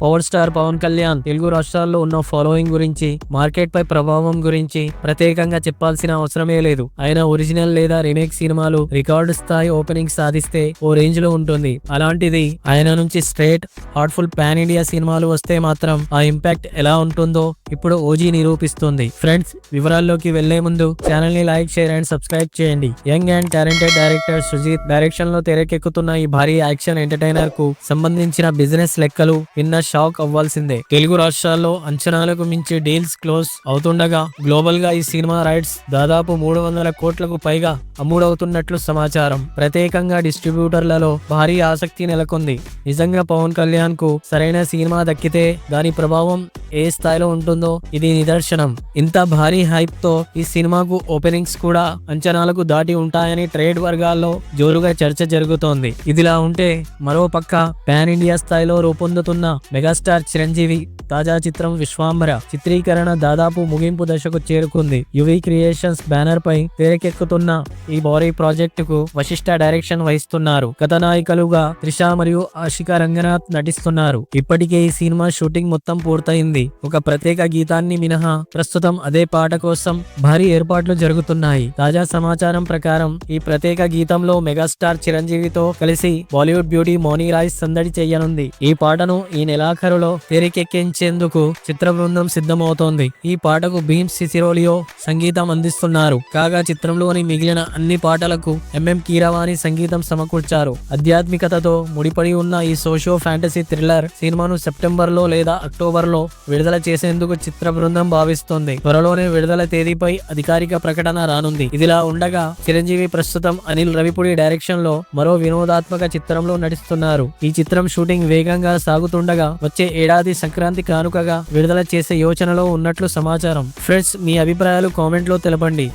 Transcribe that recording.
Power star Pawan Kalyan Telugu రాష్ట్రాల్లో ఉన్న following గురించి, మార్కెట్ పై ప్రభావం గురించి ప్రత్యేకంగా చెప్పాల్సిన అవసరమే లేదు. ఆయన ఒరిజినల్ లేదా రీమేక్ సినిమాలు రికార్డు స్థాయి ఓపెనింగ్ సాధిస్తే ఓ రేంజ్ లో ఉంటుంది. అలాంటిది ఆయన నుంచి స్ట్రేట్ హార్ట్ఫుల్ పాన్ ఇండియా సినిమాలు వస్తే మాత్రం ఆ ఇంపాక్ట్ ఎలా ఉంటుందో ఇప్పుడు ఓజీ నిరూపిస్తుంది. ఫ్రెండ్స్, వివరాల్లోకి వెళ్లే ముందు ఛానల్ ని లైక్, షేర్ అండ్ సబ్స్క్రైబ్ చేయండి. Young and talented director Sujeeth direction లో తెరకెక్కుతున్న ఈ భారీ యాక్షన్ ఎంటర్టైనర్ కు సంబంధించిన బిజినెస్ లెక్కలు విన్న షాక్ అవ్వాల్సిందే. తెలుగు రాష్ట్రాల్లో అంచనాలకు మించి డీల్స్ క్లోజ్ అవుతుండగా గ్లోబల్ గా ఈ సినిమా రైట్స్ దాదాపు 300 కోట్లకు పైగా అమ్ముడవుతున్నట్లు సమాచారం. ప్రత్యేకంగా డిస్ట్రిబ్యూటర్లలో భారీ ఆసక్తి నెలకొంది. నిజంగా పవన్ కళ్యాణ్ కు సరైన సినిమా దక్కితే దాని ప్రభావం ఏ స్థాయిలో ఉంటుందో ఇది నిదర్శనం. ఇంత భారీ హైప్ తో ఈ సినిమాకు ఓపెనింగ్స్ కూడా అంచనాలకు దాటి ఉంటాయని ట్రేడ్ వర్గాల్లో జోరుగా చర్చ జరుగుతోంది. ఇదిలా ఉంటే మరో పక్క పాన్ ఇండియా స్థాయిలో రూపొందుతున్న మెగాస్టార్ చిరంజీవి తాజా చిత్రం విశ్వాంబర చిత్రీకరణ దాదాపు ముగింపు దశకు చేరుకుంది. యువి క్రియేషన్స్ బ్యానర్ పై తెరకెక్కుతున్న ఈ భారీ ప్రాజెక్టు కు వశిష్ఠ డైరెక్షన్ వహిస్తున్నారు. కథానాయికలుగా త్రిష మరియు ఆషికా రంగనాథ్ నటిస్తున్నారు. ఇప్పటికే ఈ సినిమా షూటింగ్ మొత్తం పూర్తయింది. ఒక ప్రత్యేక గీతాన్ని మినహా ప్రస్తుతం అదే పాట కోసం భారీ ఏర్పాట్లు జరుగుతున్నాయి. తాజా సమాచారం ప్రకారం ఈ ప్రత్యేక గీతంలో మెగాస్టార్ చిరంజీవితో కలిసి బాలీవుడ్ బ్యూటీ మౌని రాయ్ సందడి చేయనుంది. ఈ పాటను ఈ నెలాఖరులో తెరకెక్కించేందుకు చిత్ర బృందం సిద్ధమవుతోంది. ఈ పాటకు భీమ్ సిసిరోలియో సంగీతం అందిస్తున్నారు. కాగా చిత్రంలోని మిగిలిన అన్ని పాటలకు ఎంఎం కీరవాణి సంగీతం సమకూర్చారు. ఆధ్యాత్మికతతో ముడిపడి ఉన్న ఈ సోషియో ఫ్యాంటసీ థ్రిల్లర్ సినిమాను సెప్టెంబర్ లో లేదా అక్టోబర్ లో విడుదల చేసేందుకు చిత్ర బృందం భావిస్తోంది. త్వరలోనే విడుదల తేదీపై అధికారిక ప్రకటన రానుంది. ఇదిలా ఉండగా చిరంజీవి ప్రస్తుతం అనిల్ రవిపూడి డైరెక్షన్ లో మరో వినోదాత్మక చిత్రంలో నటిస్తున్నారు. ఈ చిత్రం షూటింగ్ వేగంగా సాగుతుండగా వచ్చే ఏడాది సంక్రాంతి కానుకగా విడుదల చేసే యోచనలో ఉన్నట్లు సమాచారం. ఫ్రెండ్స్, మీ అభిప్రాయాలు కామెంట్ లో తెలపండి.